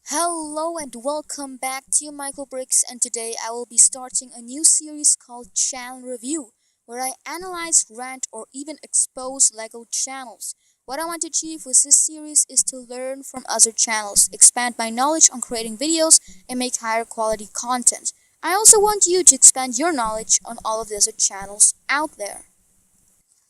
Hello and welcome back to Michael Bricks, and today I will be starting a new series called Channel Review, where I analyze, rant, or even expose LEGO channels. What I want to achieve with this series is to learn from other channels, expand my knowledge on creating videos, and make higher quality content. I also want you to expand your knowledge on all of the other channels out there.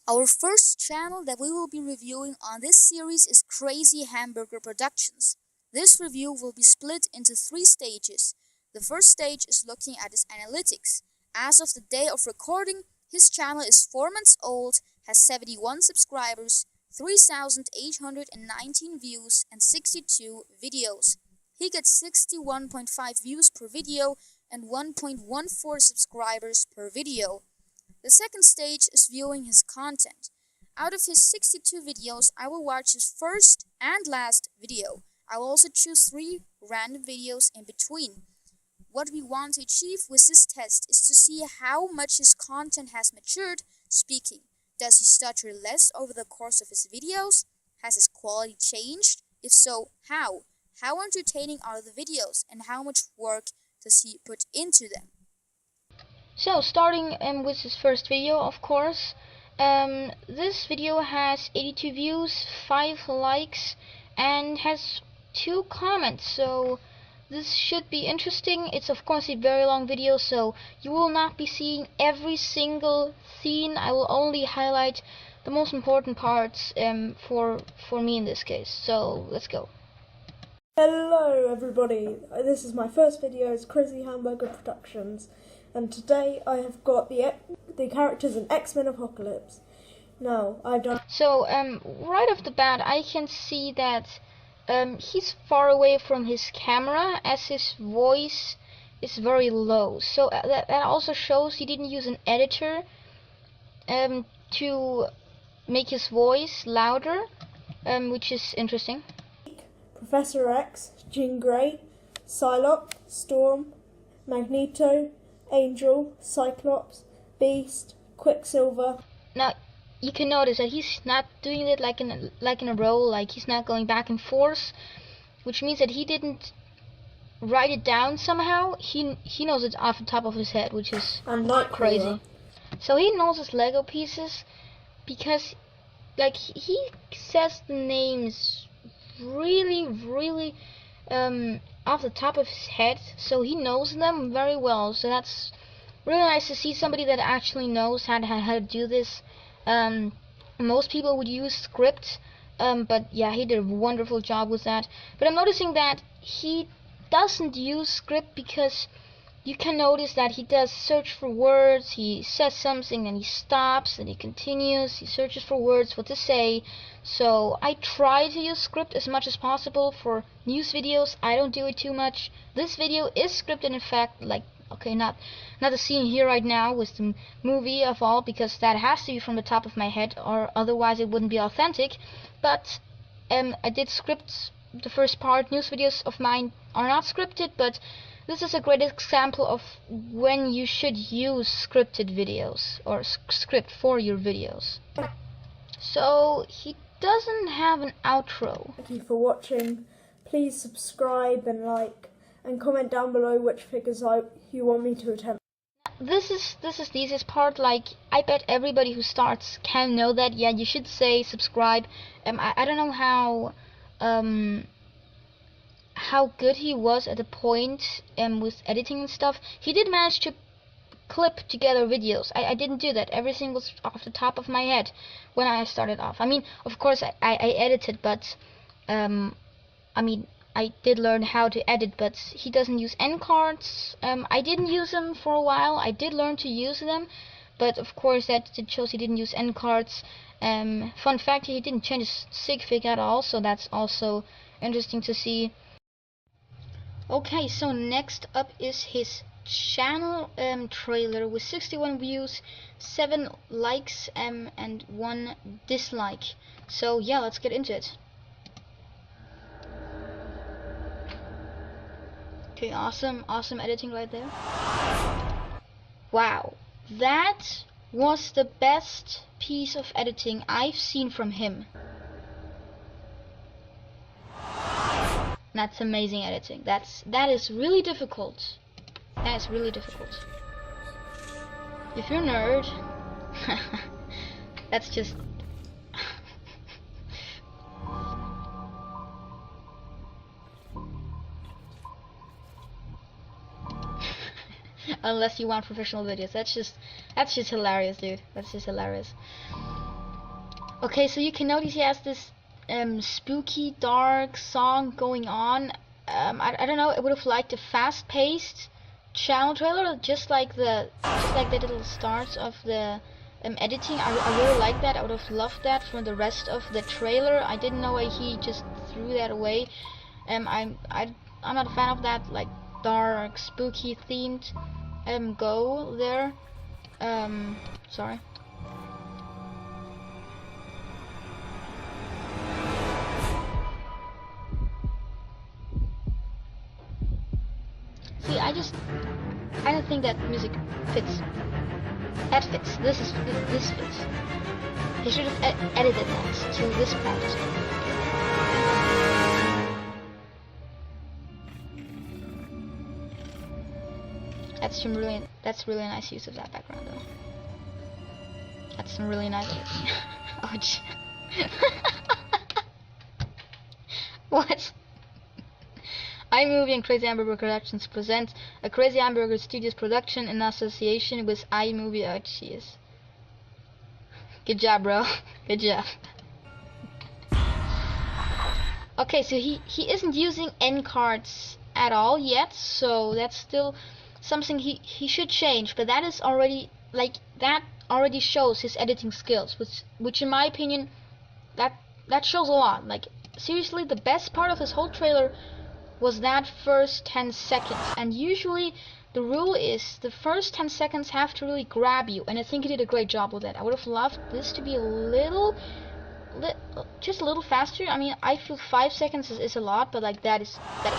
Our first channel that we will be reviewing on this series is Crazy Hamburger Productions. This review will be split into 3 stages. The first stage is looking at his analytics. As of the day of recording, his channel is 4 months old, has 71 subscribers, 3,819 views, and 62 videos. He gets 61.5 views per video and 1.14 subscribers per video. The second stage is viewing his content. Out of his 62 videos, I will watch his first and last video. I will also choose 3 random videos in between. What we want to achieve with this test is to see how much his content has matured speaking. Does he stutter less over the course of his videos? Has his quality changed? If so, how? How entertaining are the videos, and how much work does he put into them? So, starting with his first video, of course. This video has 82 views, 5 likes, and has 2 comments. So, this should be interesting. It's of course a very long video, so you will not be seeing every single scene. I will only highlight the most important parts for me in this case. So, let's go. Hello everybody, this is my first video as Crazy Hamburger Productions, and today I have got the characters in X-Men Apocalypse. Now, I've done... So, right off the bat, I can see that he's far away from his camera, as his voice is very low. So that also shows he didn't use an editor to make his voice louder, which is interesting. Professor X, Jean Grey, Psylocke, Storm, Magneto, Angel, Cyclops, Beast, Quicksilver. Now, you can notice that he's not doing it like in a row, like he's not going back and forth, which means that he didn't write it down somehow. He knows it off the top of his head, which is crazy. So he knows his Lego pieces because, like, he says the names really off the top of his head, so he knows them very well. So that's really nice to see somebody that actually knows how to do this. Most people would use script, but yeah, he did a wonderful job with that. But I'm noticing that he doesn't use script because you can notice that he does search for words. He says something and he stops and he continues. He searches for words, what to say. So I try to use script as much as possible for news videos. I don't do it too much. This video is scripted, in fact, like, okay, not the scene here right now with the movie of all, because that has to be from the top of my head, or otherwise it wouldn't be authentic. But I did script the first part. News videos of mine are not scripted, but this is a great example of when you should use scripted videos, or script for your videos. So he doesn't have an outro. Thank you for watching. Please subscribe and like, and comment down below which figures you want me to attempt. This is the easiest part. Like, I bet everybody who starts can know that. Yeah, you should say subscribe. I don't know how good he was at the point with editing and stuff. He did manage to clip together videos. I didn't do that. Everything was off the top of my head when I started off. I mean, of course I edited, but I mean, I did learn how to edit, but he doesn't use end cards. I didn't use them for a while. I did learn to use them, but of course that shows he didn't use end cards. Fun fact, he didn't change his sig fig at all, so that's also interesting to see. Okay, so next up is his channel trailer with 61 views, 7 likes, and 1 dislike. So yeah, let's get into it. Okay, awesome editing right there. Wow, that was the best piece of editing I've seen from him. That's amazing editing. That is really difficult. That is really difficult. If you're a nerd, that's just unless you want professional videos. That's just hilarious, dude. That's just hilarious. Okay, so you can notice he has this spooky, dark song going on. I don't know. I would have liked a fast-paced channel trailer, just like the little starts of the editing. I really like that. I would have loved that from the rest of the trailer. I didn't know why he just threw that away. I'm not a fan of that, like dark, spooky themed go there. Sorry. See, I don't think that music fits. That fits. This fits. He should have edited that to this part. That's really nice use of that background though. That's some really nice. Ouch. What? iMovie and Crazy Hamburger Productions present a Crazy Hamburger Studios production in association with iMovie. Oh, jeez. Good job, bro. Good job. Okay, so he isn't using end cards at all yet, so that's still something he should change. But that is already that already shows his editing skills, which in my opinion that shows a lot. Like seriously, the best part of this whole trailer was that first 10 seconds, and usually the rule is the first 10 seconds have to really grab you, and I think he did a great job with that. I would have loved this to be just a little faster. I mean, I feel 5 seconds is a lot, but like that is great.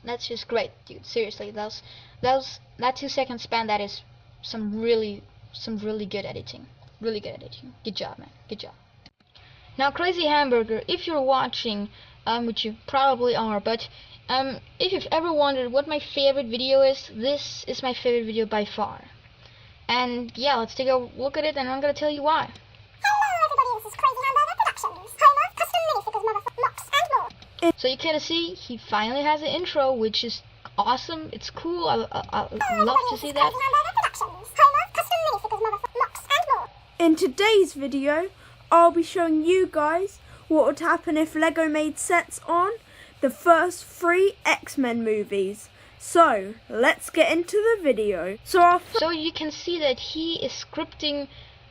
That's just great, dude. Seriously, that 2 second span, that is some really good editing. Really good editing. Good job, man. Good job. Now, Crazy Hamburger, if you're watching, which you probably are, but if you've ever wondered what my favorite video is, this is my favorite video by far. And yeah, let's take a look at it, and I'm gonna tell you why. Hello everybody, this is Crazy Hamburger Productions, home of custom minifigures, motherfuckers, mops, and more. So you can see, he finally has an intro, which is awesome. It's cool. I love to see that. Crazy Hamburger Productions, home of custom minifigures, motherfuckers, mops, and more. In today's video, I'll be showing you guys what would happen if LEGO made sets on the first 3 X-Men movies. So, let's get into the video. So you can see that he is scripting,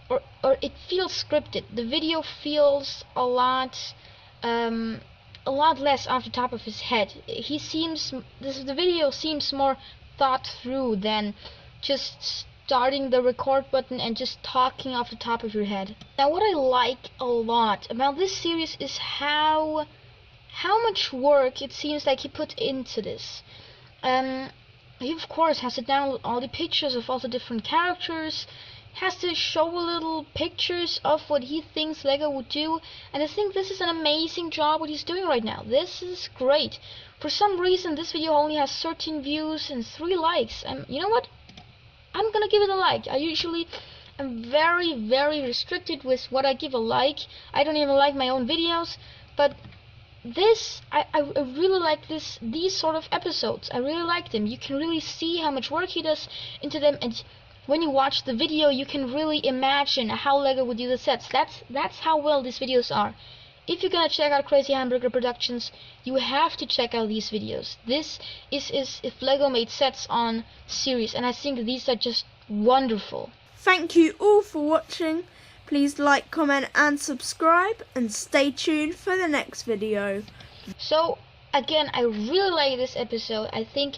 or it feels scripted. The video feels a lot less off the top of his head. The video seems more thought through than just starting the record button and just talking off the top of your head. Now, what I like a lot about this series is how much work it seems like he put into this. He of course has to download all the pictures of all the different characters, has to show little pictures of what he thinks LEGO would do, and I think this is an amazing job what he's doing right now. This is great. For some reason this video only has 13 views and 3 likes, and you know what? I'm gonna give it a like. I usually am very restricted with what I give a like. I don't even like my own videos, but this, I really like these sort of episodes. I really like them. You can really see how much work he does into them, and when you watch the video you can really imagine how LEGO would do the sets. That's how well these videos are. If you're gonna check out Crazy Hamburger Productions, you have to check out these videos. This is if LEGO made sets on series, and I think these are just wonderful. thank you all for watching. Please like, comment and subscribe, and stay tuned for the next video. So again, I really like this episode. I think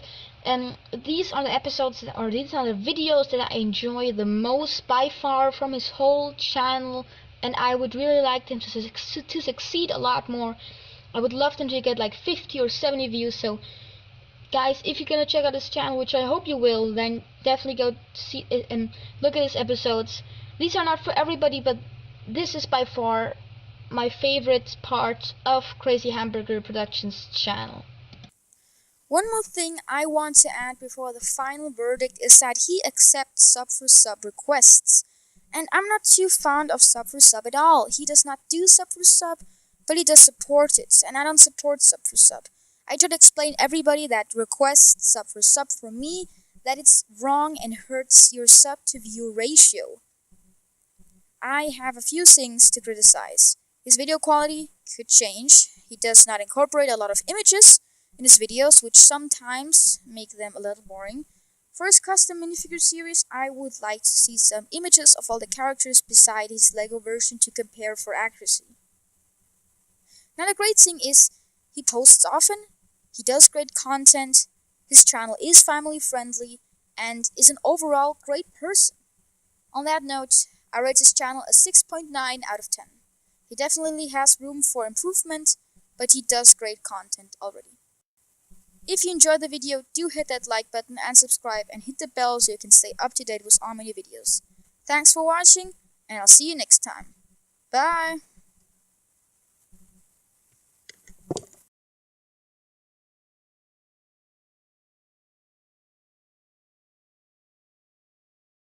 these are the episodes these are the videos that I enjoy the most by far from his whole channel, and I would really like them to succeed a lot more. I would love them to get like 50 or 70 views. So guys, if you're gonna check out this channel, which I hope you will, then definitely go see it and look at his episodes. These are not for everybody, but this is by far my favorite part of Crazy Hamburger Productions channel. One more thing I want to add before the final verdict is that he accepts sub for sub requests. And I'm not too fond of sub for sub at all. He does not do sub for sub, but he does support it, and I don't support sub for sub. I try to explain everybody that requests sub for me, that it's wrong and hurts your sub to view ratio. I have a few things to criticize. His video quality could change. He does not incorporate a lot of images in his videos, which sometimes make them a little boring. For his custom minifigure series, I would like to see some images of all the characters beside his Lego version to compare for accuracy. Now the great thing is, he posts often, he does great content, his channel is family friendly, and is an overall great person. On that note, I rate his channel a 6.9 out of 10. He definitely has room for improvement, but he does great content already. If you enjoyed the video, do hit that like button and subscribe and hit the bell so you can stay up to date with all my new videos. Thanks for watching, and I'll see you next time. Bye!